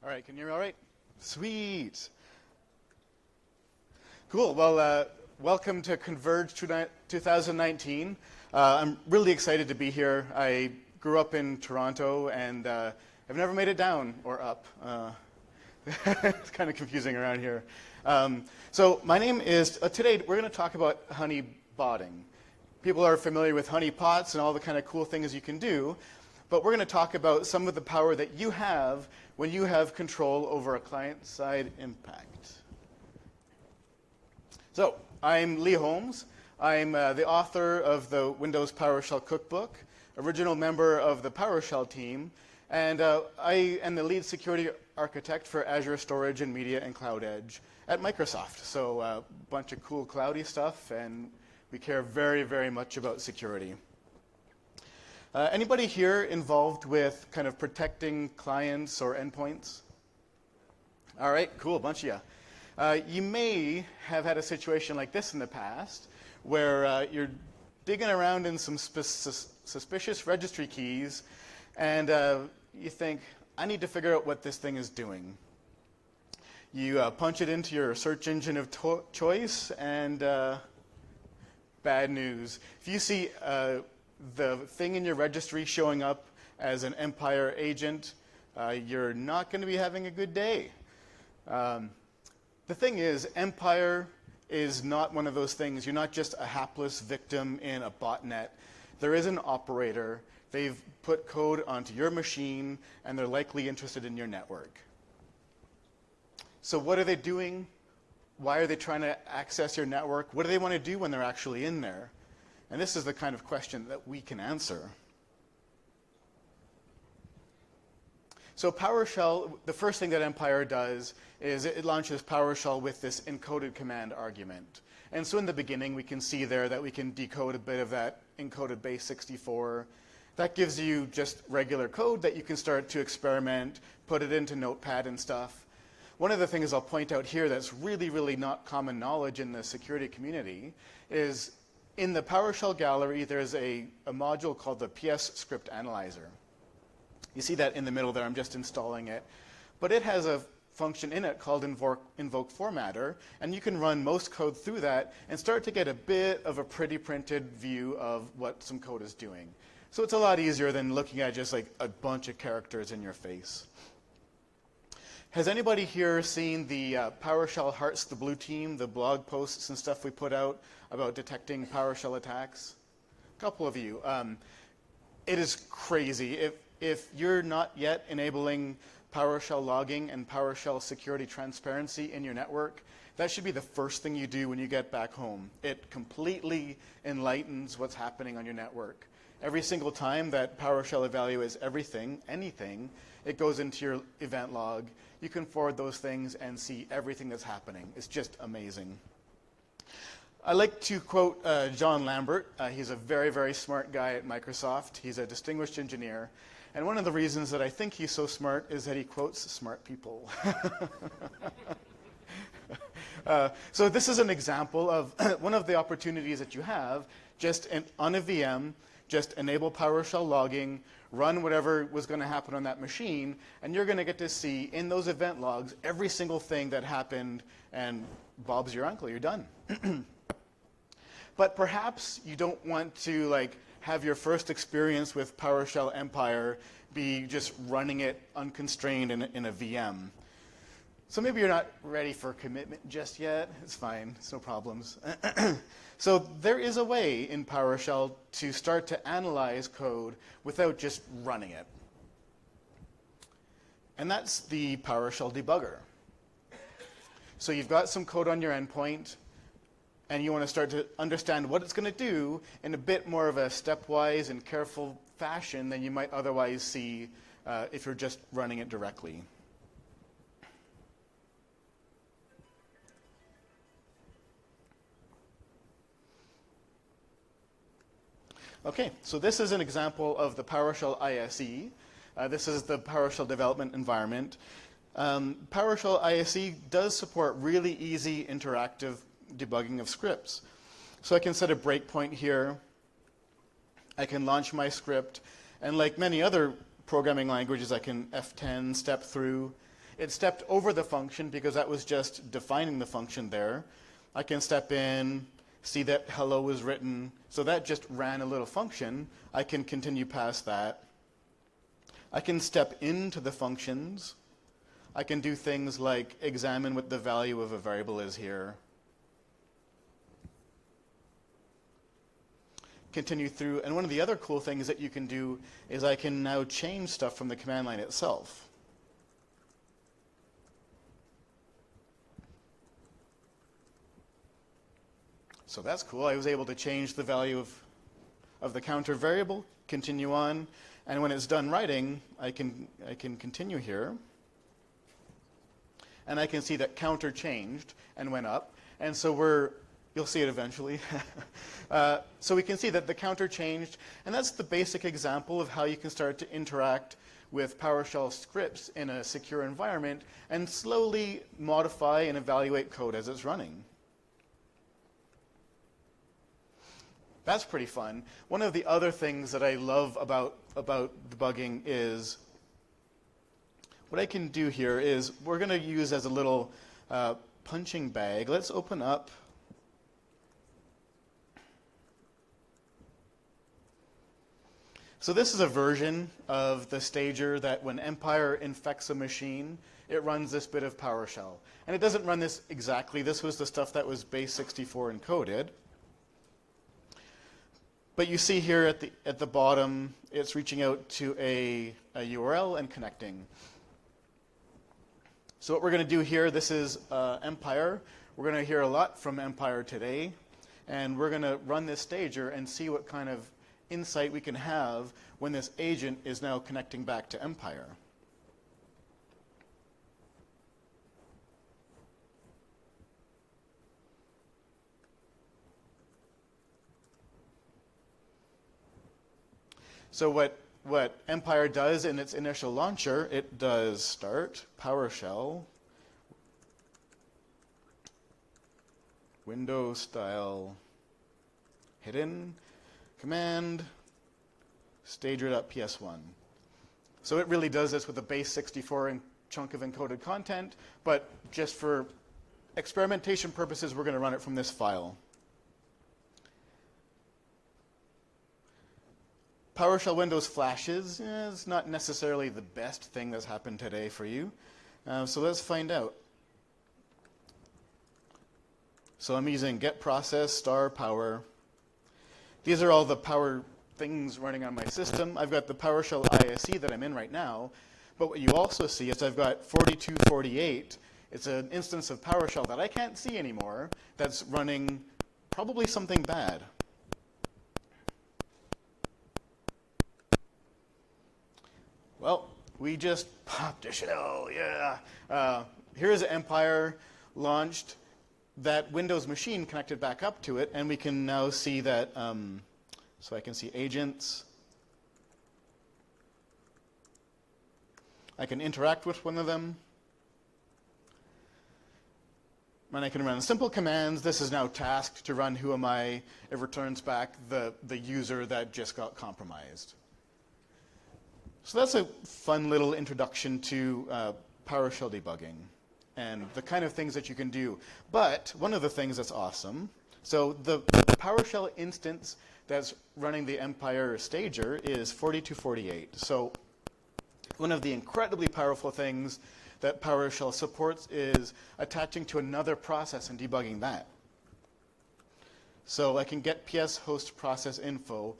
All right, can you hear me all right? Sweet. Cool. Well, welcome to Converge 2019. I'm really excited to be here. I grew up in Toronto, and I've never made it down or up. It's kind of confusing around here. So my name is, today we're going to talk about honeybotting. People are familiar with honeypots and all the kind of cool things you can do, but we're going to talk about some of the power that you have when you have control over a client-side impact. So I'm Lee Holmes. I'm the author of the Windows PowerShell Cookbook, original member of the PowerShell team, and I am the lead security architect for Azure Storage and Media and Cloud Edge at Microsoft. So a bunch of cool cloudy stuff, and we care very, very much about security. Anybody here involved with kind of protecting clients or endpoints? All right, cool, a bunch of you. You may have had a situation like this in the past where you're digging around in some suspicious registry keys and you think, I need to figure out what this thing is doing. You punch it into your search engine of choice and bad news. If you see the thing in your registry showing up as an Empire agent, you're not going to be having a good day. The thing is, Empire is not one of those things. You're not just a hapless victim in a botnet. There is an operator. They've put code onto your machine, and they're likely interested in your network. So what are they doing? Why are they trying to access your network? What do they want to do when they're actually in there? And this is the kind of question that we can answer. So PowerShell, the first thing that Empire does is it launches PowerShell with this encoded command argument. And so in the beginning, we can see there that we can decode a bit of that encoded base 64. That gives you just regular code that you can start to experiment, put it into Notepad and stuff. One of the things I'll point out here that's really, really not common knowledge in the security community is in the PowerShell gallery, there's a module called the PS Script Analyzer. You see that in the middle there, I'm just installing it. But it has a function in it called Invoke Formatter, and you can run most code through that and start to get a bit of a pretty printed view of what some code is doing. So it's a lot easier than looking at just like a bunch of characters in your face. Has anybody here seen the PowerShell Hearts the Blue Team, the blog posts and stuff we put out about detecting PowerShell attacks? A couple of you. It is crazy. If you're not yet enabling PowerShell logging and PowerShell security transparency in your network, that should be the first thing you do when you get back home. It completely enlightens what's happening on your network. Every single time that PowerShell evaluates anything, it goes into your event log. You can forward those things and see everything that's happening. It's just amazing. I like to quote John Lambert. He's a very, very smart guy at Microsoft. He's a distinguished engineer. And one of the reasons that I think he's so smart is that he quotes smart people. So this is an example of one of the opportunities that you have just on a VM. Just enable PowerShell logging, run whatever was going to happen on that machine, and you're going to get to see in those event logs every single thing that happened, and Bob's your uncle, you're done. But perhaps you don't want to have your first experience with PowerShell Empire be just running it unconstrained in a VM. So maybe you're not ready for commitment just yet. It's fine, it's no problems. So there is a way in PowerShell to start to analyze code without just running it. And that's the PowerShell debugger. So you've got some code on your endpoint, and you want to start to understand what it's going to do in a bit more of a stepwise and careful fashion than you might otherwise see if you're just running it directly. Okay, so this is an example of the PowerShell ISE. This is the PowerShell development environment. PowerShell ISE does support really easy interactive debugging of scripts. So I can set a breakpoint here. I can launch my script. And like many other programming languages, I can F10, step through. It stepped over the function because that was just defining the function there. I can step in, see that hello was written. So that just ran a little function. I can continue past that. I can step into the functions. I can do things like examine what the value of a variable is here. Continue through. And one of the other cool things that you can do is I can now change stuff from the command line itself. So that's cool. I was able to change the value of the counter variable, continue on, and when it's done writing, I can continue here. And I can see that counter changed and went up. And so you'll see it eventually. So we can see that the counter changed, and that's the basic example of how you can start to interact with PowerShell scripts in a secure environment and slowly modify and evaluate code as it's running. That's pretty fun. One of the other things that I love about debugging is what I can do here is we're going to use as a little punching bag. Let's open up So this is a version of the stager that when Empire infects a machine, it runs this bit of PowerShell. And it doesn't run this exactly. This was the stuff that was base 64 encoded. But you see here at the bottom, it's reaching out to a URL and connecting. So what we're going to do here, this is Empire. We're going to hear a lot from Empire today. And we're going to run this stager and see what kind of insight we can have when this agent is now connecting back to Empire. So what Empire does in its initial launcher, it does start PowerShell, Windows style hidden, command, stager.ps1. So it really does this with a base 64 chunk of encoded content, but just for experimentation purposes, we're going to run it from this file. PowerShell Windows flashes is not necessarily the best thing that's happened today for you. So let's find out. So I'm using get process star power. These are all the power things running on my system. I've got the PowerShell ISE that I'm in right now. But what you also see is I've got 4248. It's an instance of PowerShell that I can't see anymore that's running probably something bad. Well, we just popped a shell, yeah. Here's Empire launched. That Windows machine connected back up to it, and we can now see that, so I can see agents. I can interact with one of them. And I can run simple commands. This is now tasked to run who am I. It returns back the user that just got compromised. So that's a fun little introduction to PowerShell debugging and the kind of things that you can do. But one of the things that's awesome, so the PowerShell instance that's running the Empire stager is 4248. So one of the incredibly powerful things that PowerShell supports is attaching to another process and debugging that. So I can get ps host process info.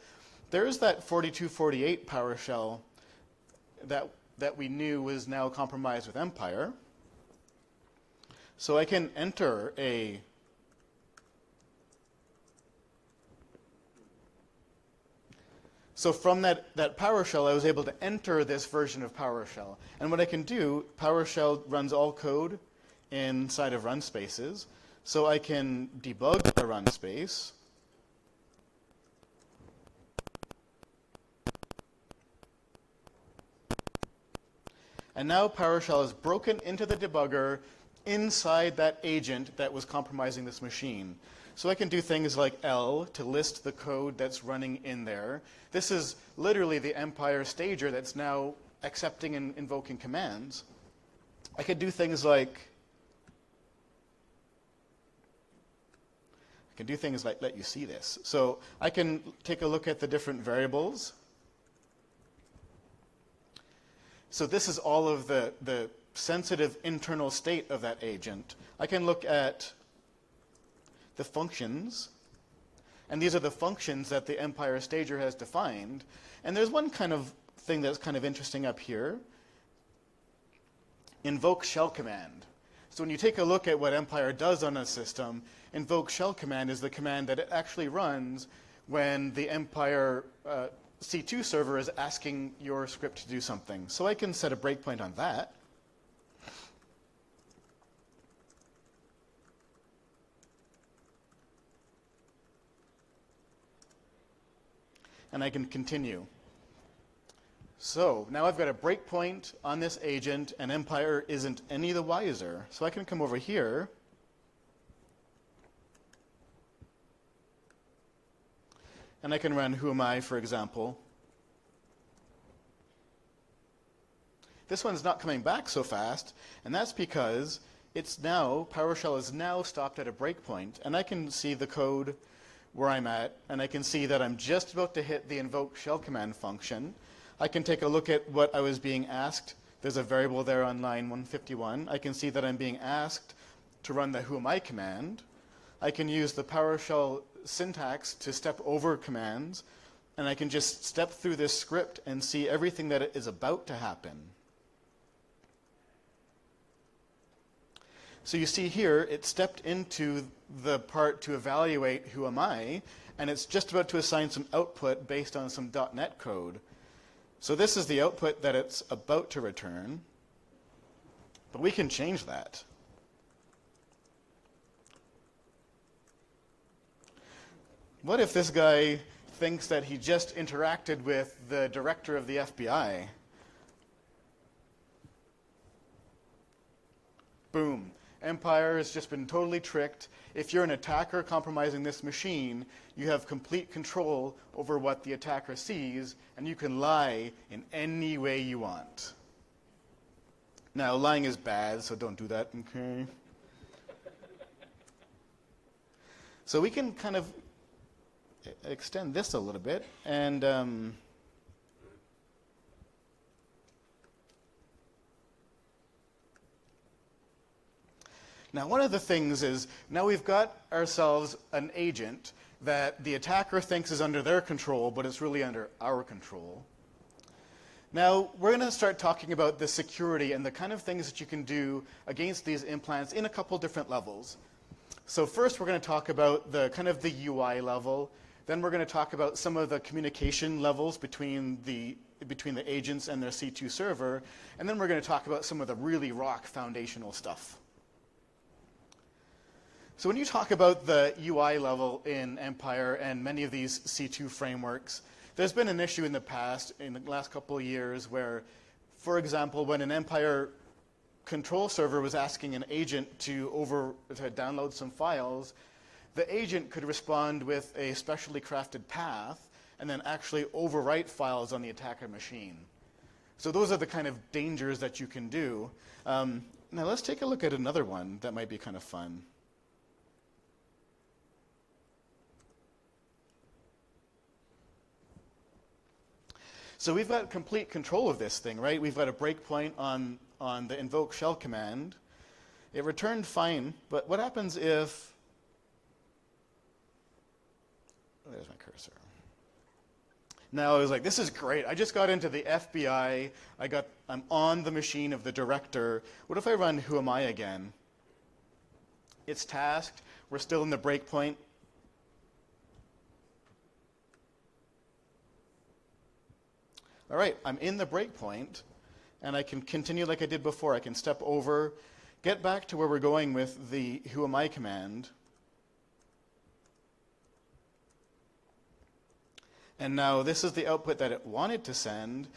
There's that 4248 PowerShell that we knew was now compromised with Empire. So I can enter a So from that PowerShell, I was able to enter this version of PowerShell. And what I can do, PowerShell runs all code inside of run spaces. So I can debug a run space. And now PowerShell is broken into the debugger inside that agent that was compromising this machine. So I can do things like L to list the code that's running in there. This is literally the Empire stager that's now accepting and invoking commands. I could do things like let you see this. So I can take a look at the different variables. So this is all of the sensitive internal state of that agent. I can look at the functions, and these are the functions that the Empire Stager has defined. And there's one kind of thing that's kind of interesting up here. Invoke shell command. So when you take a look at what Empire does on a system, invoke shell command is the command that it actually runs when the Empire C2 server is asking your script to do something. So I can set a breakpoint on that. And I can continue. So now I've got a breakpoint on this agent, and Empire isn't any the wiser. So I can come over here. And I can run who am I, for example. This one's not coming back so fast, and that's because PowerShell is now stopped at a breakpoint, and I can see the code where I'm at, and I can see that I'm just about to hit the invoke shell command function. I can take a look at what I was being asked. There's a variable there on line 151. I can see that I'm being asked to run the who am I command. I can use the PowerShell syntax to step over commands, and I can just step through this script and see everything that is about to happen. So you see here, it stepped into the part to evaluate who am I, and it's just about to assign some output based on some .NET code. So this is the output that it's about to return, but we can change that. What if this guy thinks that he just interacted with the director of the FBI? Boom. Empire has just been totally tricked. If you're an attacker compromising this machine, you have complete control over what the attacker sees, and you can lie in any way you want. Now, lying is bad, so don't do that, okay? So we can kind of extend this a little bit, and now one of the things is, now we've got ourselves an agent that the attacker thinks is under their control, but it's really under our control. Now we're going to start talking about the security and the kind of things that you can do against these implants in a couple different levels. So first we're going to talk about the kind of the UI level. Then we're going to talk about some of the communication levels between the agents and their C2 server. And then we're going to talk about some of the really rock foundational stuff. So when you talk about the UI level in Empire and many of these C2 frameworks, there's been an issue in the past, in the last couple of years, where, for example, when an Empire control server was asking an agent to download some files, the agent could respond with a specially crafted path and then actually overwrite files on the attacker machine. So those are the kind of dangers that you can do. Now let's take a look at another one that might be kind of fun. So we've got complete control of this thing, right? We've got a breakpoint on the invoke shell command. It returned fine, but what happens if... There's my cursor. Now I was like, this is great. I just got into the FBI. I'm on the machine of the director. What if I run who am I again? It's tasked. We're still in the breakpoint. All right, I'm in the breakpoint, and I can continue like I did before. I can step over, get back to where we're going with the who am I command. And now this is the output that it wanted to send.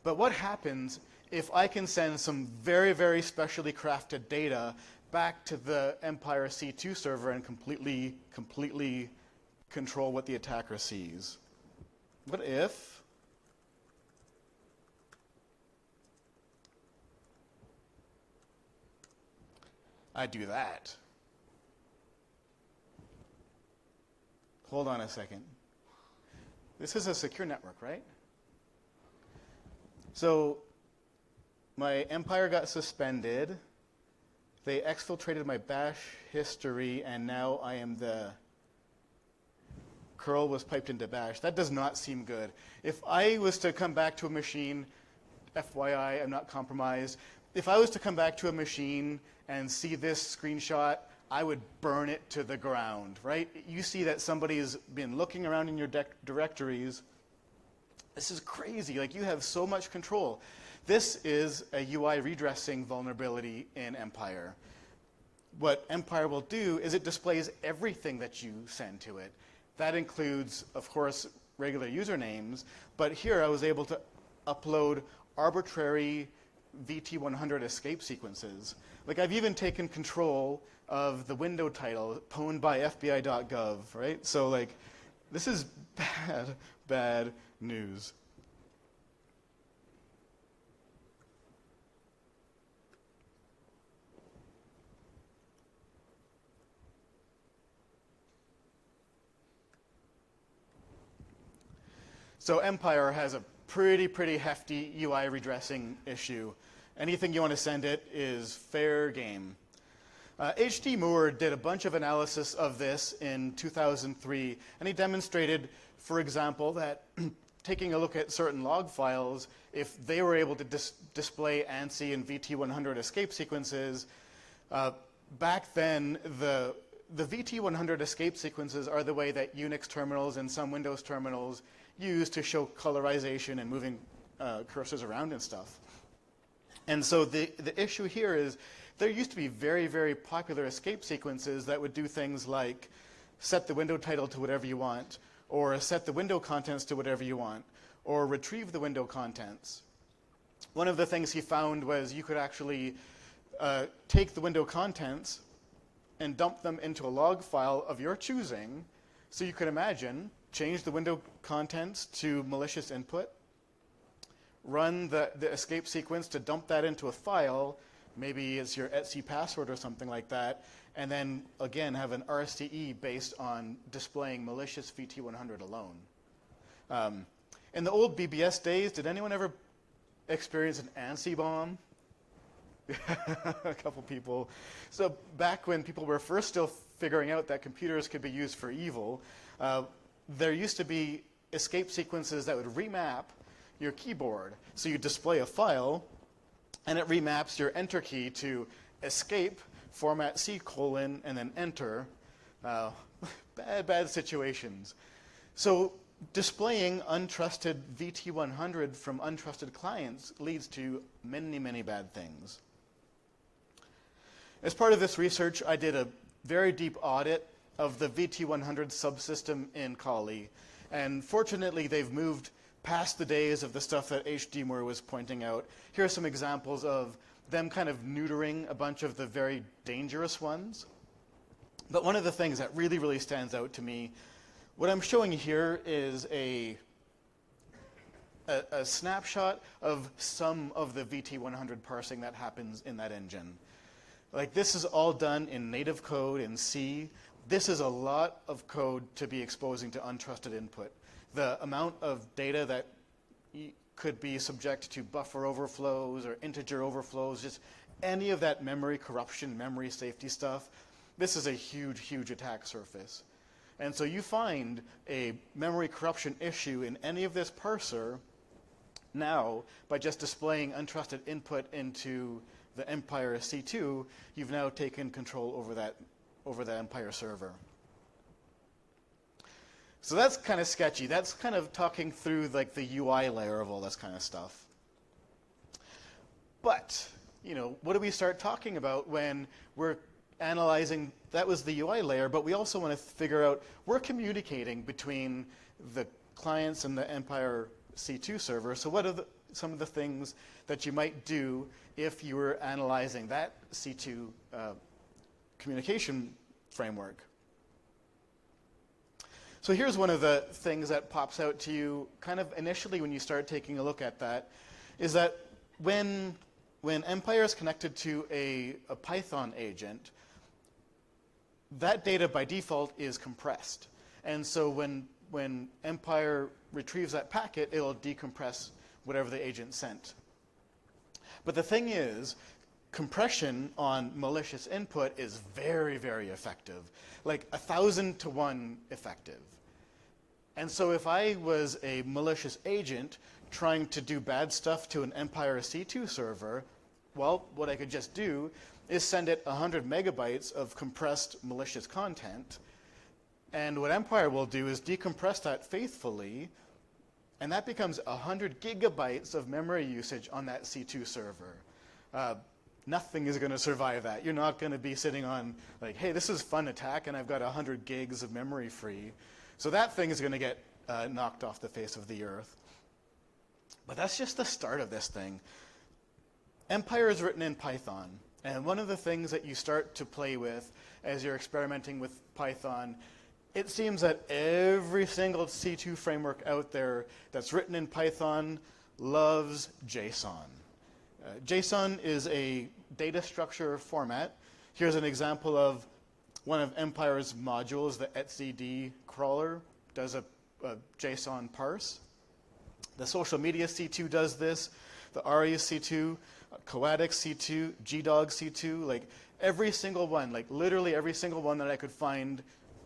But what happens if I can send some very, very specially crafted data back to the Empire C2 server and completely control what the attacker sees? What if I do that. Hold on a second. This is a secure network, right? So my Empire got suspended. They exfiltrated my bash history, and now I am the curl was piped into bash. That does not seem good. If I was to come back to a machine, FYI, I'm not compromised. If I was to come back to a machine and see this screenshot, I would burn it to the ground, right? You see that somebody's been looking around in your directories. This is crazy. Like, you have so much control. This is a UI redressing vulnerability in Empire. What Empire will do is it displays everything that you send to it. That includes, of course, regular usernames, but here I was able to upload arbitrary VT100 escape sequences. Like, I've even taken control of the window title pwned by FBI.gov, right? So, like, this is bad, bad news. So Empire has a pretty hefty UI redressing issue. Anything you want to send it is fair game. H.D. Moore did a bunch of analysis of this in 2003, and he demonstrated, for example, that taking a look at certain log files, if they were able to display ANSI and VT100 escape sequences, back then the VT100 escape sequences are the way that Unix terminals and some Windows terminals use to show colorization and moving cursors around and stuff. And so the issue here is there used to be very popular escape sequences that would do things like set the window title to whatever you want, or set the window contents to whatever you want, or retrieve the window contents. One of the things he found was you could actually take the window contents and dump them into a log file of your choosing. So you could imagine, change the window contents to malicious input, run the escape sequence to dump that into a file, maybe it's your etc password or something like that, and then again have an RCE based on displaying malicious VT100 alone. In the old BBS days, did anyone ever experience an ANSI bomb? A couple people. So back when people were first still figuring out that computers could be used for evil, there used to be escape sequences that would remap your keyboard. So you display a file, and it remaps your enter key to escape, format C:, and then enter. Bad situations. So displaying untrusted VT100 from untrusted clients leads to many bad things. As part of this research, I did a very deep audit of the VT100 subsystem in Kali. And fortunately, they've moved past the days of the stuff that H.D. Moore was pointing out. Here are some examples of them kind of neutering a bunch of the very dangerous ones. But one of the things that really stands out to me, what I'm showing here is a snapshot of some of the VT100 parsing that happens in that engine. Like, this is all done in native code in C. This is a lot of code to be exposing to untrusted input. The amount of data that could be subject to buffer overflows or integer overflows, just any of that memory corruption, memory safety stuff, this is a huge attack surface. And so you find a memory corruption issue in any of this parser now by just displaying untrusted input into the Empire C2, you've now taken control over that Empire server. So that's kind of sketchy. That's kind of talking through like the UI layer of all this kind of stuff. But, what do we start talking about when we're analyzing, that was the UI layer, but we also want to figure out, we're communicating between the clients and the Empire C2 server. So what are some of the things that you might do if you were analyzing that C2 communication framework? So here's one of the things that pops out to you kind of initially when you start taking a look at that, is that when when Empire is connected to a Python agent, that data by default is compressed. And so when Empire retrieves that packet, it'll decompress whatever the agent sent. But the thing is, compression on malicious input is very, very effective, like 1,000 to 1 effective. And so if I was a malicious agent trying to do bad stuff to an Empire C2 server, well, what I could just do is send it 100 megabytes of compressed malicious content. And what Empire will do is decompress that faithfully, and that becomes 100 gigabytes of memory usage on that C2 server. Nothing is going to survive that. You're not going to be sitting on, like, hey, this is fun attack, and I've got 100 gigs of memory free. So that thing is going to get knocked off the face of the earth. But that's just the start of this thing. Empire is written in Python. And one of the things that you start to play with as you're experimenting with Python, it seems that every single C2 framework out there that's written in Python loves JSON. JSON is a data structure format. Here's an example of one of Empire's modules, the etcd crawler, does a JSON parse. The social media C2 does this, the ARIA C2, Coadic C2, GDOG C2, like every single one, like literally every single one that I could find,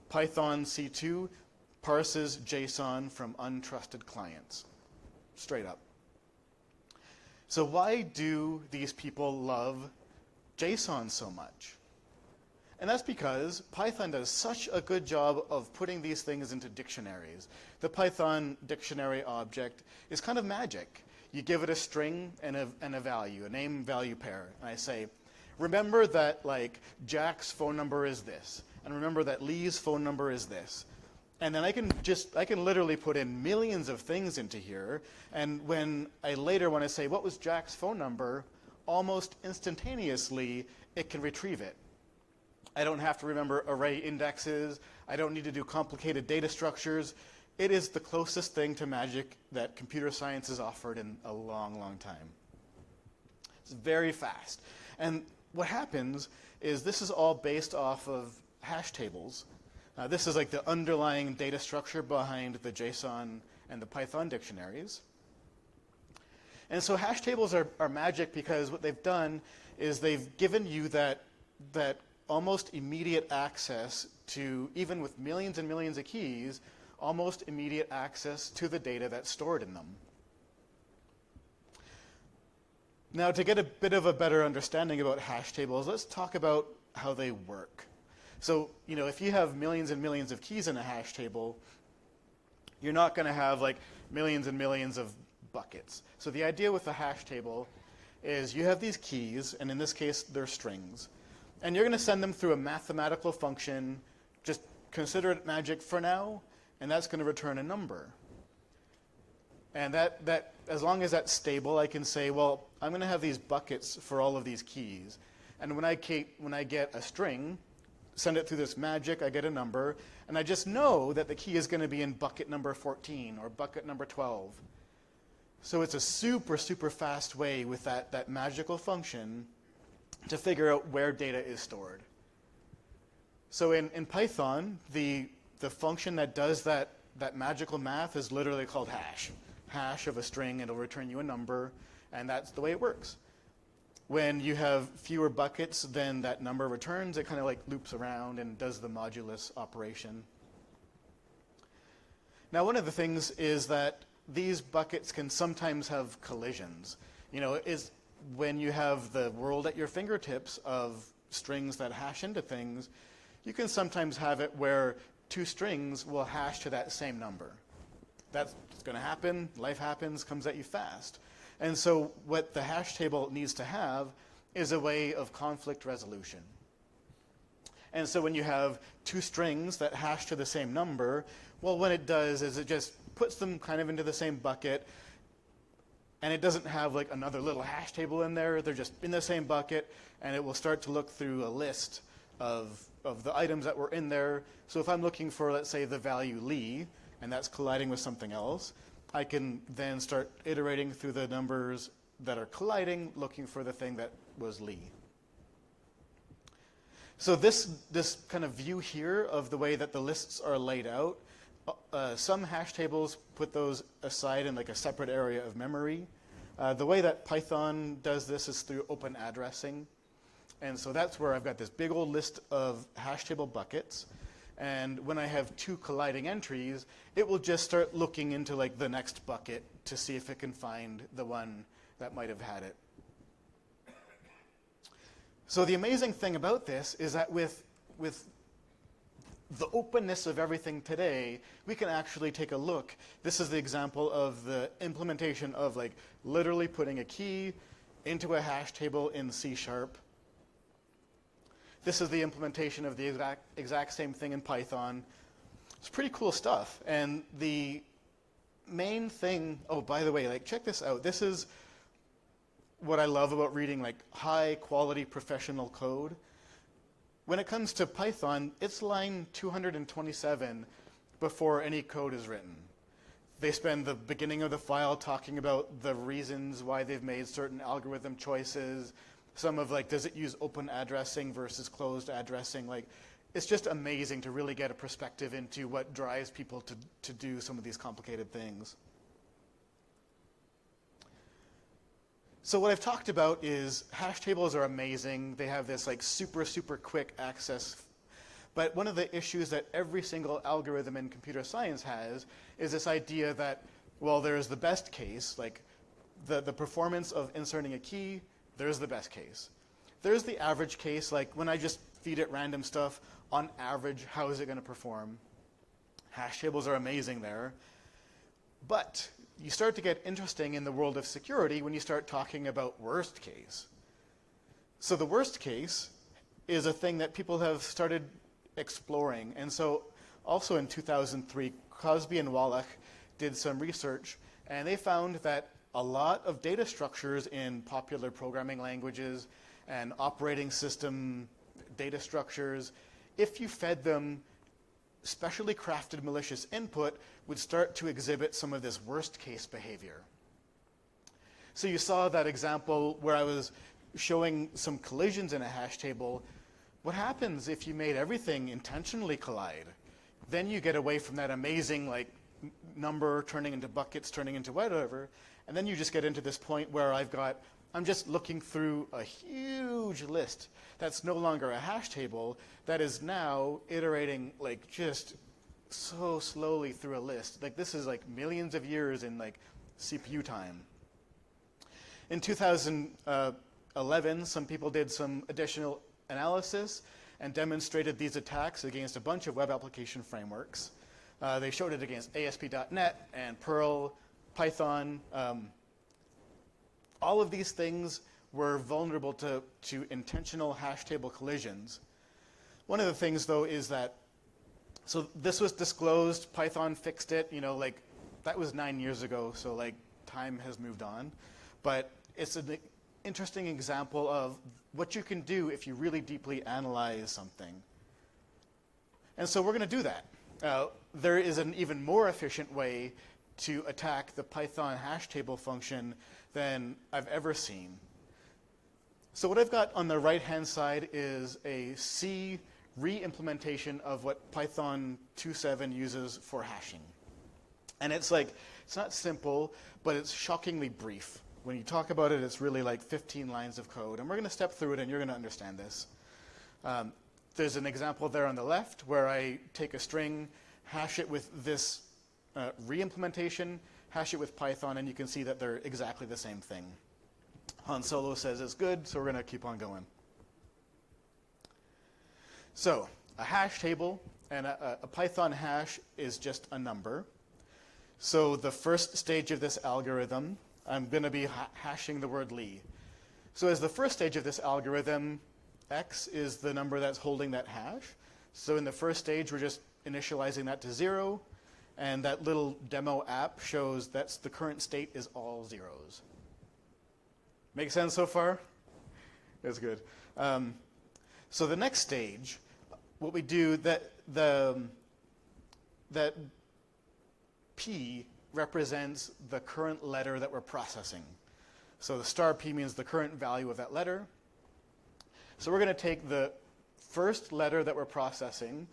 Python C2 parses JSON from untrusted clients, straight up. So why do these people love JSON so much? And that's because Python does such a good job of putting these things into dictionaries. The Python dictionary object is kind of magic. You give it a string and a value, a name-value pair. And I say, remember that like Jack's phone number is this, and remember that Lee's phone number is this. And then I can literally put in millions of things into here, and when I later want to say, what was Jack's phone number, almost instantaneously, it can retrieve it. I don't have to remember array indexes. I don't need to do complicated data structures. It is the closest thing to magic that computer science has offered in a long, long time. It's very fast. And what happens is this is all based off of hash tables. This is like the underlying data structure behind the JSON and the Python dictionaries. And so hash tables are magic because what they've done is they've given you that almost immediate access to, even with millions and millions of keys, almost immediate access to the data that's stored in them. Now, to get a bit of a better understanding about hash tables, let's talk about how they work. So, if you have millions and millions of keys in a hash table, you're not going to have like millions and millions of buckets. So the idea with the hash table is you have these keys, and in this case, they're strings. And you're going to send them through a mathematical function. Just consider it magic for now, and that's going to return a number. And that as long as that's stable, I can say, well, I'm going to have these buckets for all of these keys. And when I get a string, send it through this magic, I get a number, and I just know that the key is going to be in bucket number 14 or bucket number 12. So it's a super, super fast way with that magical function to figure out where data is stored. So in Python, the function that does that magical math is literally called hash. Hash of a string, it'll return you a number, and that's the way it works. When you have fewer buckets than that number returns, it kind of like loops around and does the modulus operation. Now, one of the things is that these buckets can sometimes have collisions. Is when you have the world at your fingertips of strings that hash into things, you can sometimes have it where two strings will hash to that same number. That's going to happen. Life happens, comes at you fast. And so what the hash table needs to have is a way of conflict resolution. And so when you have two strings that hash to the same number, well, what it does is it just puts them kind of into the same bucket, and it doesn't have like another little hash table in there. They're just in the same bucket, and it will start to look through a list of the items that were in there. So if I'm looking for, let's say, the value Lee, and that's colliding with something else, I can then start iterating through the numbers that are colliding, looking for the thing that was Lee. So this kind of view here of the way that the lists are laid out, some hash tables put those aside in like a separate area of memory. The way that Python does this is through open addressing. And so that's where I've got this big old list of hash table buckets. And when I have two colliding entries, it will just start looking into like the next bucket to see if it can find the one that might have had it. So the amazing thing about this is that with the openness of everything today, we can actually take a look. This is the example of the implementation of like literally putting a key into a hash table in C#. This is the implementation of the exact same thing in Python. It's pretty cool stuff. And the main thing, oh, by the way, like check this out. This is what I love about reading like high quality professional code. When it comes to Python, it's line 227 before any code is written. They spend the beginning of the file talking about the reasons why they've made certain algorithm choices. Some of like, does it use open addressing versus closed addressing? Like, it's just amazing to really get a perspective into what drives people to do some of these complicated things. So what I've talked about is hash tables are amazing. They have this like super quick access. But one of the issues that every single algorithm in computer science has is this idea that, well, there's the best case, like the performance of inserting a key, there's the best case. There's the average case, like when I just feed it random stuff, on average, how is it going to perform? Hash tables are amazing there. But you start to get interesting in the world of security when you start talking about worst case. So the worst case is a thing that people have started exploring. And so also in 2003, Cosby and Wallach did some research, and they found that a lot of data structures in popular programming languages and operating system data structures, if you fed them specially crafted malicious input, would start to exhibit some of this worst case behavior. So you saw that example where I was showing some collisions in a hash table. What happens if you made everything intentionally collide? Then you get away from that amazing like number turning into buckets, turning into whatever, and then you just get into this point where I'm just looking through a huge list that's no longer a hash table, that is now iterating like just so slowly through a list. Like this is like millions of years in like CPU time. In 2011, some people did some additional analysis and demonstrated these attacks against a bunch of web application frameworks. They showed it against ASP.NET and Perl, Python. All of these things were vulnerable to intentional hash table collisions. One of the things, though, is that, so this was disclosed, Python fixed it, like that was 9 years ago, so like time has moved on. But it's an interesting example of what you can do if you really deeply analyze something. And so we're going to do that. There is an even more efficient way to attack the Python hash table function than I've ever seen. So what I've got on the right-hand side is a C re-implementation of what Python 2.7 uses for hashing. And it's not simple, but it's shockingly brief. When you talk about it, it's really like 15 lines of code. And we're going to step through it, and you're going to understand this. There's an example there on the left where I take a string, hash it with this re-implementation, hash it with Python, and you can see that they're exactly the same thing. Han Solo says it's good, so we're going to keep on going. So a hash table and a Python hash is just a number. So the first stage of this algorithm, I'm going to be hashing the word Lee. So as the first stage of this algorithm, X is the number that's holding that hash. So in the first stage, we're just initializing that to 0. And that little demo app shows that the current state is all zeros. Make sense so far? That's good. So the next stage, what we do, that P represents the current letter that we're processing. So the star P means the current value of that letter. So we're going to take the first letter that we're processing,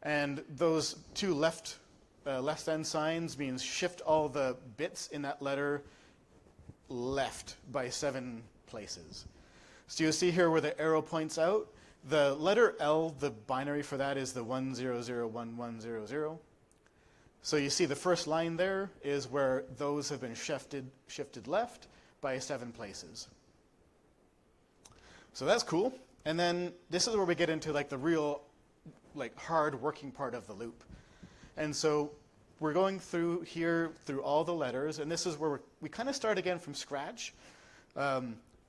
and those two left end signs means shift all the bits in that letter left by 7 places. So you see here where the arrow points out, the letter L, the binary for that is the 1001100. So you see the first line there is where those have been shifted left by 7 places. So that's cool. And then this is where we get into like the real hard working part of the loop. And so we're going through here through all the letters, and this is where we kind of start again from scratch.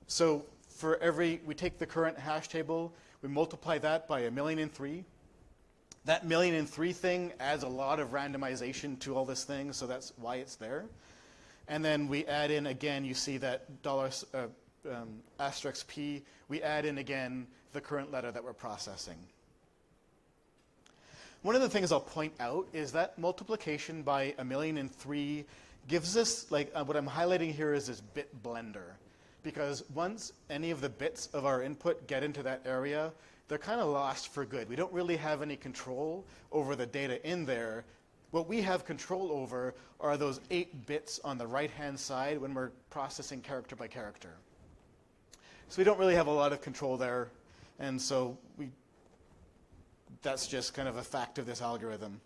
So for we take the current hash table, we multiply that by 1,000,003. That 1,000,003 thing adds a lot of randomization to all this thing, so that's why it's there. And then we add in again, you see that asterisk P, we add in again the current letter that we're processing. One of the things I'll point out is that multiplication by 1,000,003 gives us, what I'm highlighting here is this bit blender. Because once any of the bits of our input get into that area, they're kind of lost for good. We don't really have any control over the data in there. What we have control over are those 8 bits on the right-hand side when we're processing character by character. So we don't really have a lot of control there, and so that's just kind of a fact of this algorithm.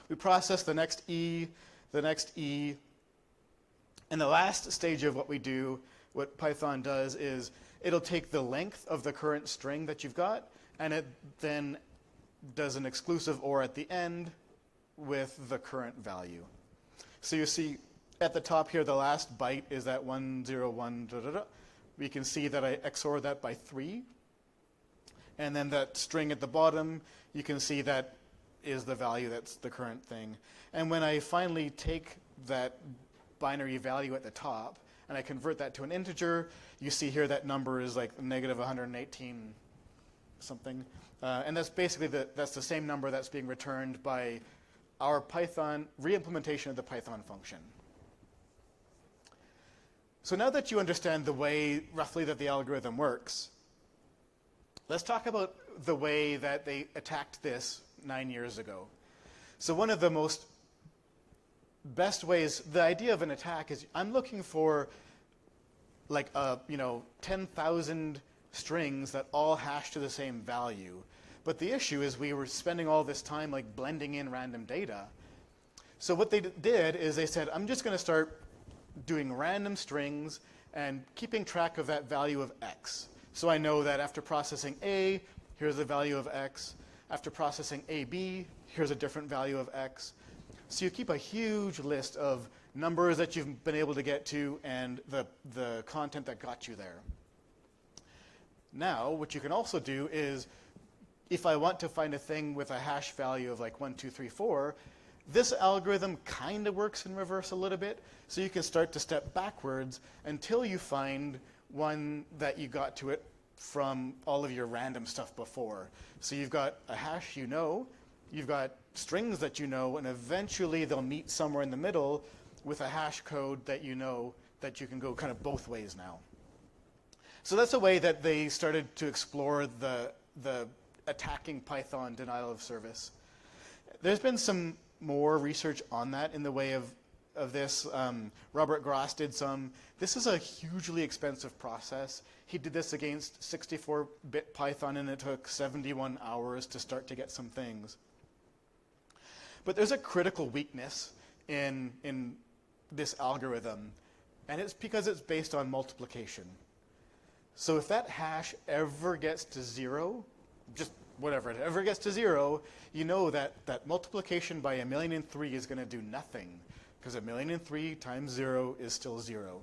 We process the next E, and the last stage of what we do, what Python does is it'll take the length of the current string that you've got, and it then does an exclusive OR at the end with the current value. So you see at the top here, the last byte is that 101, We can see that I XOR that by 3. And then that string at the bottom, you can see that is the value that's the current thing. And when I finally take that binary value at the top and I convert that to an integer, you see here that number is like negative 118 something. And that's basically that's the same number that's being returned by our Python reimplementation of the Python function. So now that you understand the way roughly that the algorithm works, let's talk about the way that they attacked this 9 years ago. So one of the best ways, the idea of an attack is I'm looking for 10,000 strings that all hash to the same value. But the issue is we were spending all this time blending in random data. So what they did is they said, I'm just going to start doing random strings and keeping track of that value of X. So I know that after processing A, here's the value of X. After processing AB, here's a different value of X. So you keep a huge list of numbers that you've been able to get to and the content that got you there. Now, what you can also do is, if I want to find a thing with a hash value of 1, 2, 3, 4, this algorithm kind of works in reverse a little bit. So you can start to step backwards until you find one that you got to it from all of your random stuff before. So you've got a hash you've got strings that and eventually they'll meet somewhere in the middle with a hash code that that you can go kind of both ways now. So that's a way that they started to explore the attacking Python denial of service. There's been some more research on that in the way of this. Robert Gross did some. This is a hugely expensive process. He did this against 64-bit Python, and it took 71 hours to start to get some things. But there's a critical weakness in this algorithm, and it's because it's based on multiplication. So if that hash ever gets to 0, just whatever it ever gets to 0, you know that multiplication by 1,000,003 is going to do nothing, because 1,000,003 times 0 is still 0.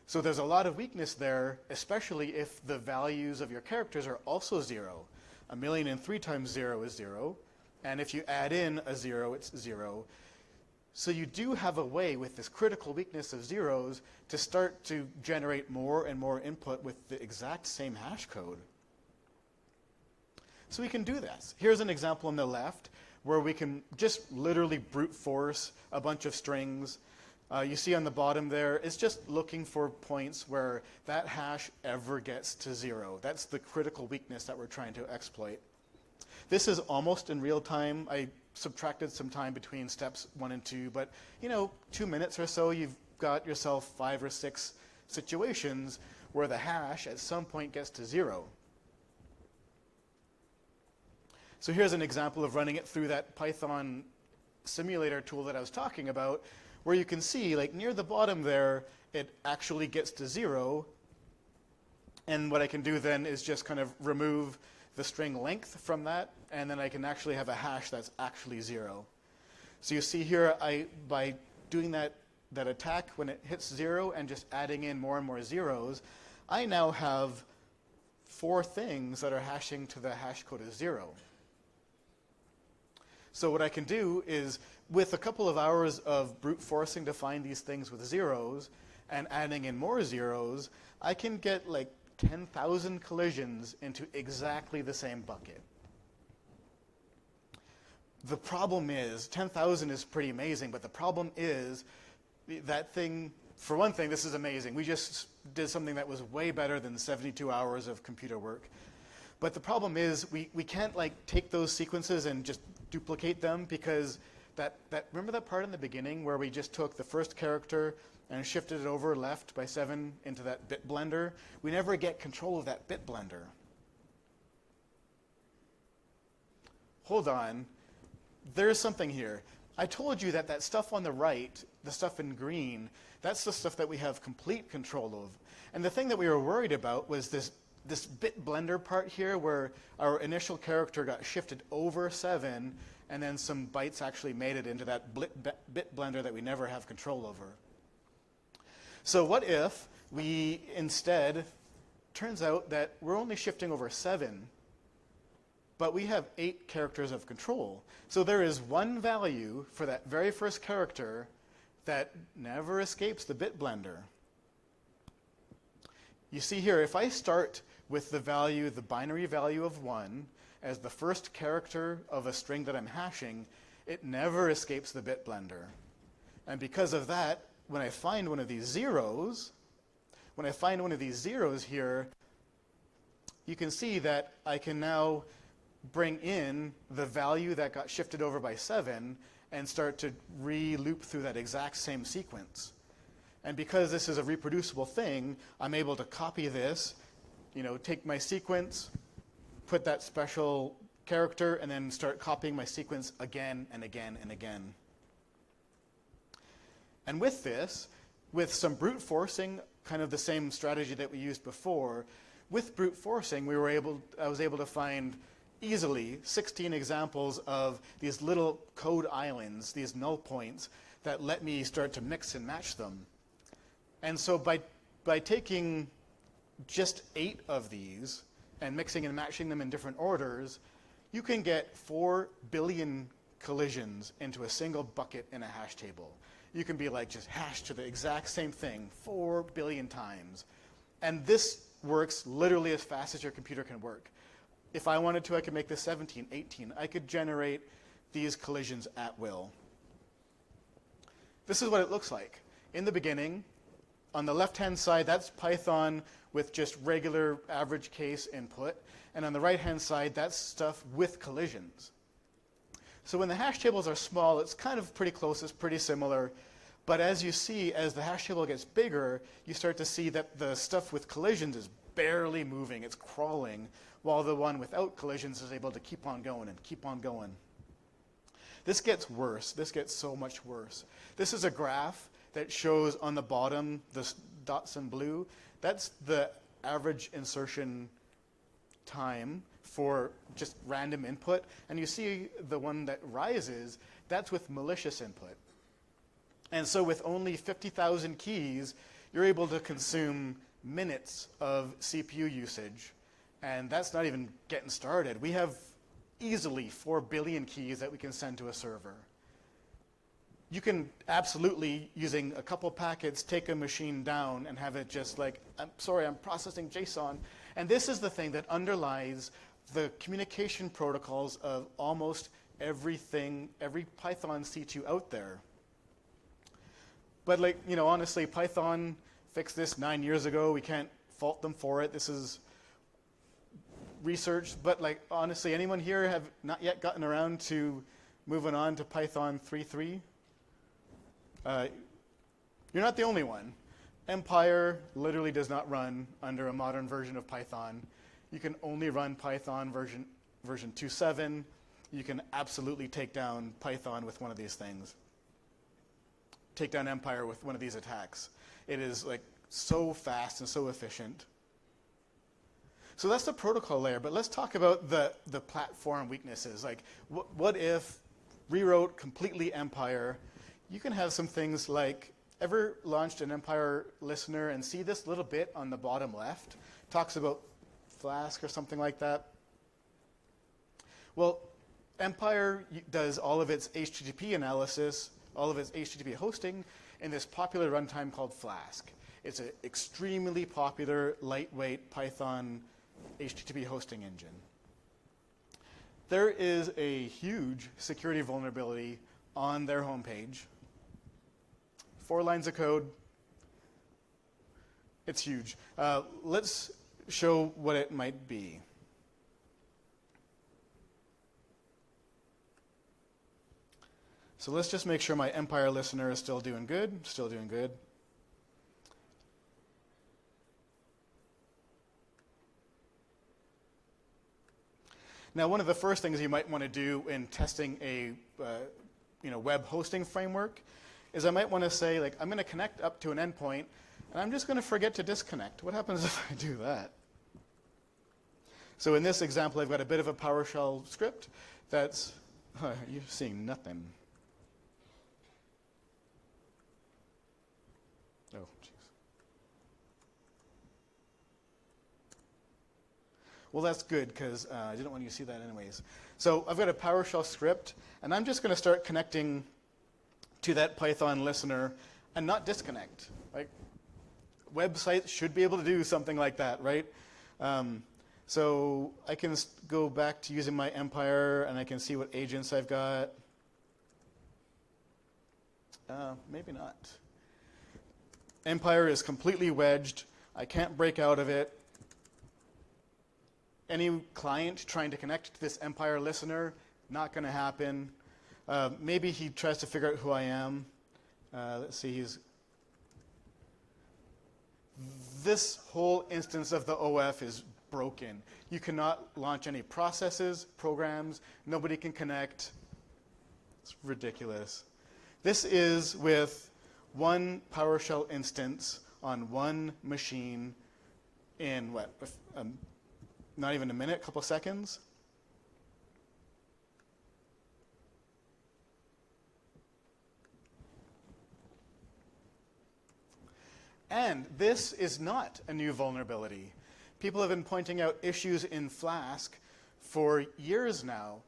So there's a lot of weakness there, especially if the values of your characters are also 0. 1,000,003 times 0 is 0, and if you add in a 0, it's 0. So you do have a way with this critical weakness of zeros to start to generate more and more input with the exact same hash code. So we can do this. Here's an example on the left where we can just literally brute force a bunch of strings. You see on the bottom there, it's just looking for points where that hash ever gets to 0. That's the critical weakness that we're trying to exploit. This is almost in real time. I subtracted some time between steps 1 and 2, but 2 minutes or so, you've got yourself 5 or 6 situations where the hash at some point gets to 0. So here's an example of running it through that Python simulator tool that I was talking about, where you can see, like near the bottom there, it actually gets to 0. And what I can do then is just kind of remove the string length from that, and then I can actually have a hash that's actually 0. So you see here, by doing that attack when it hits 0 and just adding in more and more zeros, I now have 4 things that are hashing to the hash code of 0. So what I can do is, with a couple of hours of brute forcing to find these things with zeros and adding in more zeros, I can get like 10,000 collisions into exactly the same bucket. The problem is, 10,000 is pretty amazing, but the problem is that thing, for one thing, this is amazing. We just did something that was way better than 72 hours of computer work. But the problem is we can't like take those sequences and just duplicate them, because remember that part in the beginning where we just took the first character and shifted it over left by 7 into that bit blender? We never get control of that bit blender. Hold on. There's something here. I told you that stuff on the right, the stuff in green, that's the stuff that we have complete control of. And the thing that we were worried about was this bit blender part here, where our initial character got shifted over 7, and then some bytes actually made it into that bit blender that we never have control over. So what if we instead, turns out that we're only shifting over 7, but we have 8 characters of control. So there is one value for that very first character that never escapes the bit blender. You see here, if I start with the binary value of 1 as the first character of a string that I'm hashing, it never escapes the bit blender. And because of that, when I find one of these zeros here, you can see that I can now bring in the value that got shifted over by 7 and start to re-loop through that exact same sequence. And because this is a reproducible thing, I'm able to copy this, take my sequence, put that special character, and then start copying my sequence again and again and again. And with this, with some brute forcing, kind of the same strategy that we used before, with brute forcing, I was able to find easily 16 examples of these little code islands, these null points, that let me start to mix and match them. And so by taking just 8 of these and mixing and matching them in different orders, you can get 4 billion collisions into a single bucket in a hash table. You can be like just hashed to the exact same thing 4 billion times. And this works literally as fast as your computer can work. If I wanted to, I could make this 17, 18. I could generate these collisions at will. This is what it looks like. In the beginning, on the left-hand side, that's Python with just regular average case input. And on the right-hand side, that's stuff with collisions. So when the hash tables are small, it's kind of pretty close, it's pretty similar. But as you see, as the hash table gets bigger, you start to see that the stuff with collisions is barely moving, it's crawling, while the one without collisions is able to keep on going and keep on going. This gets worse. This gets so much worse. This is a graph that shows on the bottom, the dots in blue, that's the average insertion time for just random input. And you see the one that rises, that's with malicious input. And so with only 50,000 keys, you're able to consume minutes of CPU usage. And that's not even getting started. We have easily 4 billion keys that we can send to a server. You can absolutely, using a couple packets, take a machine down and have it just like, I'm processing JSON. And this is the thing that underlies the communication protocols of almost everything, every Python C2 out there. But like, honestly, Python fixed this 9 years ago. We can't fault them for it. This is research. But like, honestly, anyone here have not yet gotten around to moving on to Python 3.3? You're not the only one. Empire literally does not run under a modern version of Python. You can only run Python version 2.7. You can absolutely take down Python with one of these things. Take down Empire with one of these attacks. It is like so fast and so efficient. So that's the protocol layer, but let's talk about the platform weaknesses. Like, what if rewrote completely Empire? You can have some things like, ever launched an Empire listener and see this little bit on the bottom left? Talks about Flask or something like that. Well, Empire does all of its HTTP analysis, all of its HTTP hosting in this popular runtime called Flask. It's an extremely popular, lightweight Python HTTP hosting engine. There is a huge security vulnerability on their homepage. 4 lines of code. It's huge. Let's show what it might be. So let's just make sure my Empire listener is still doing good. Still doing good. Now, one of the first things you might want to do in testing a web hosting framework is I might want to say, like, I'm going to connect up to an endpoint, and I'm just going to forget to disconnect. What happens if I do that? So in this example, I've got a bit of a PowerShell script that's, you're seeing nothing. Oh, jeez. Well, that's good, because I didn't want you to see that anyways. So I've got a PowerShell script, and I'm just going to start connecting to that Python listener and not disconnect. Like, websites should be able to do something like that, right? So I can go back to using my Empire, and I can see what agents I've got. Maybe not. Empire is completely wedged. I can't break out of it. Any client trying to connect to this Empire listener, not going to happen. Maybe he tries to figure out who I am. Let's see, this whole instance of the OF is broken. You cannot launch any processes, programs. Nobody can connect. It's ridiculous. This is with one PowerShell instance on one machine in what? Not even a minute, a couple seconds. And this is not a new vulnerability. People have been pointing out issues in Flask for years now.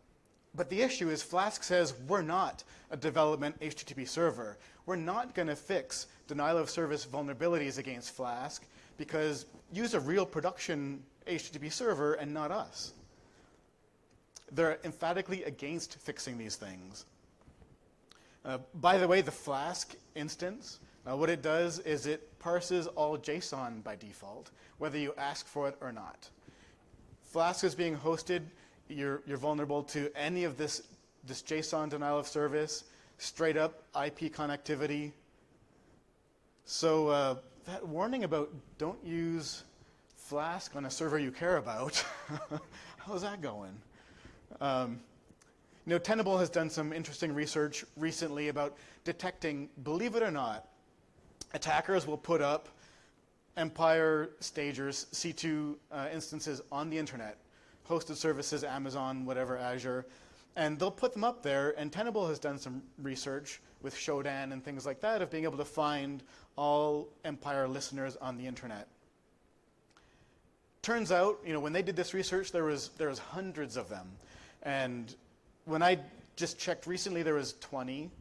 But the issue is Flask says we're not a development HTTP server. We're not going to fix denial of service vulnerabilities against Flask because use a real production HTTP server and not us. They're emphatically against fixing these things. By the way, the Flask instance, what it does is it parses all JSON by default, whether you ask for it or not. Flask is being hosted. You're vulnerable to any of this JSON denial of service, straight up IP connectivity. So that warning about don't use Flask on a server you care about, how's that going? Tenable has done some interesting research recently about detecting, believe it or not, attackers will put up Empire stagers, C2 instances on the internet, hosted services, Amazon, whatever, Azure, and they'll put them up there, and Tenable has done some research with Shodan and things like that of being able to find all Empire listeners on the internet. Turns out, when they did this research, there was hundreds of them. And when I just checked recently, there was 20.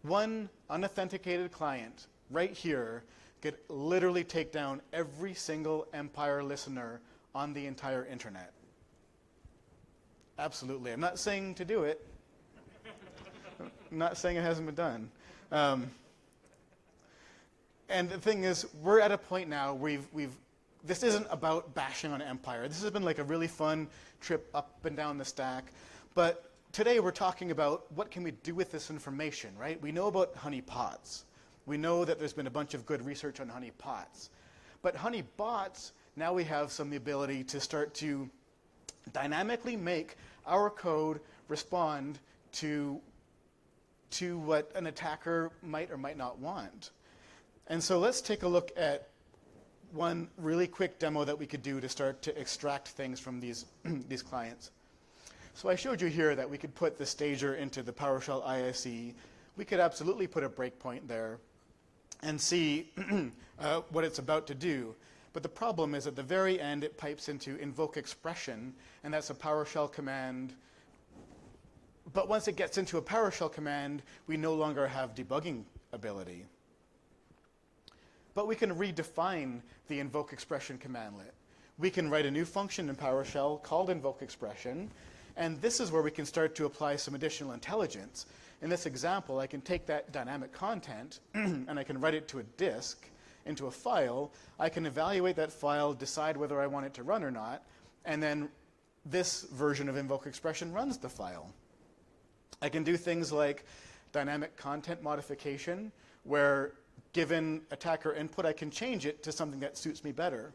One unauthenticated client right here could literally take down every single Empire listener on the entire internet. Absolutely. I'm not saying to do it. I'm not saying it hasn't been done. And the thing is, we're at a point now where this isn't about bashing on Empire. This has been like a really fun trip up and down the stack. But today we're talking about what can we do with this information, right? We know about honeypots. We know that there's been a bunch of good research on honeypots. But honeybots, now we have some ability to start to dynamically make our code respond to what an attacker might or might not want. And so let's take a look at one really quick demo that we could do to start to extract things from these, these clients. So I showed you here that we could put the stager into the PowerShell ISE. We could absolutely put a breakpoint there and see what it's about to do. But the problem is at the very end, it pipes into Invoke-Expression, and that's a PowerShell command. But once it gets into a PowerShell command, we no longer have debugging ability. But we can redefine the Invoke-Expression commandlet. We can write a new function in PowerShell called Invoke-Expression, and this is where we can start to apply some additional intelligence. In this example, I can take that dynamic content and I can write it to a disk, into a file. I can evaluate that file, decide whether I want it to run or not, and then this version of Invoke-Expression runs the file. I can do things like dynamic content modification, where given attacker input, I can change it to something that suits me better.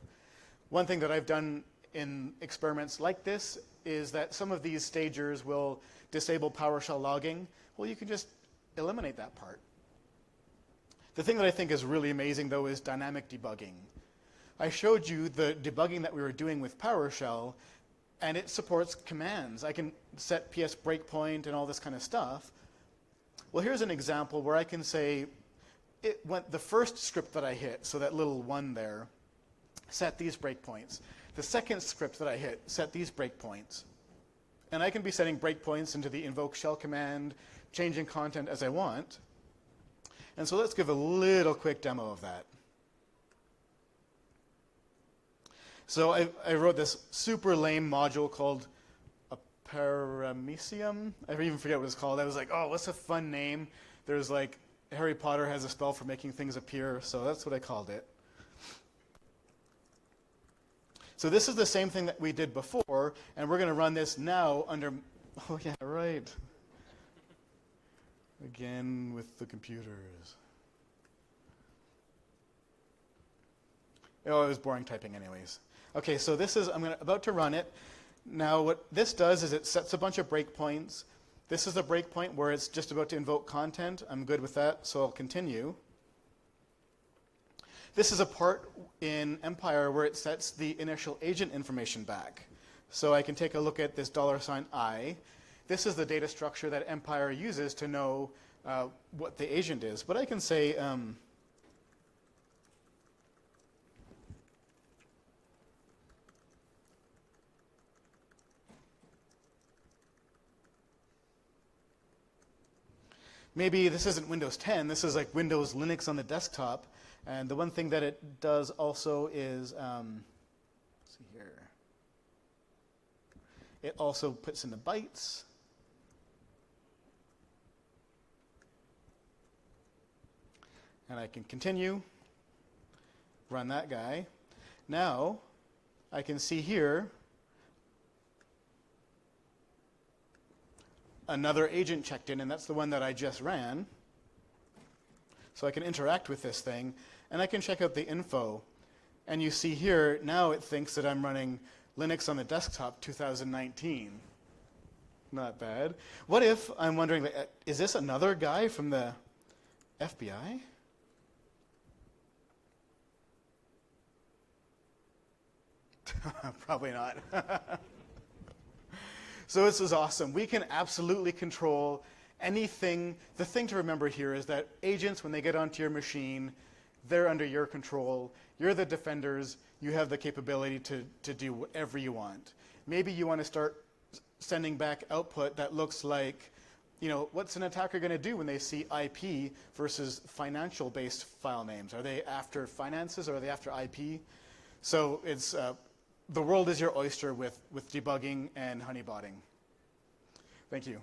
One thing that I've done in experiments like this is that some of these stagers will disable PowerShell logging. Well, you can just eliminate that part. The thing that I think is really amazing, though, is dynamic debugging. I showed you the debugging that we were doing with PowerShell, and it supports commands. I can set PS breakpoint and all this kind of stuff. Well, here's an example where I can say, the first script that I hit, so that little one there, set these breakpoints. The second script that I hit, set these breakpoints. And I can be setting breakpoints into the invoke shell command, changing content as I want. And so let's give a little quick demo of that. So I wrote this super lame module called a paramecium. I even forget what it's called. I was like, oh, what's a fun name? There's like, Harry Potter has a spell for making things appear, so that's what I called it. So this is the same thing that we did before, and we're going to run this now under, oh yeah, right. Again with the computers. Oh, it was boring typing anyways. Okay, so this is, I'm about to run it. Now what this does is it sets a bunch of breakpoints. This is a breakpoint where it's just about to invoke content. I'm good with that, so I'll continue. This is a part in Empire where it sets the initial agent information back. So I can take a look at this $I. This is the data structure that Empire uses to know what the agent is. But I can say, maybe this isn't Windows 10, this is like Windows Linux on the desktop. And the one thing that it does also is, let's see here. It also puts in the bytes. And I can continue, run that guy. Now, I can see here another agent checked in, and that's the one that I just ran. So I can interact with this thing, and I can check out the info. And you see here, now it thinks that I'm running Linux on the desktop 2019. Not bad. What if I'm wondering, is this another guy from the FBI? Probably not. So this is awesome. We can absolutely control anything. The thing to remember here is that agents, when they get onto your machine, they're under your control. You're the defenders. You have the capability to do whatever you want. Maybe you want to start sending back output that looks like, you know, what's an attacker going to do when they see IP versus financial-based file names? Are they after finances or are they after IP? So it's the world is your oyster with debugging and honeybotting. Thank you.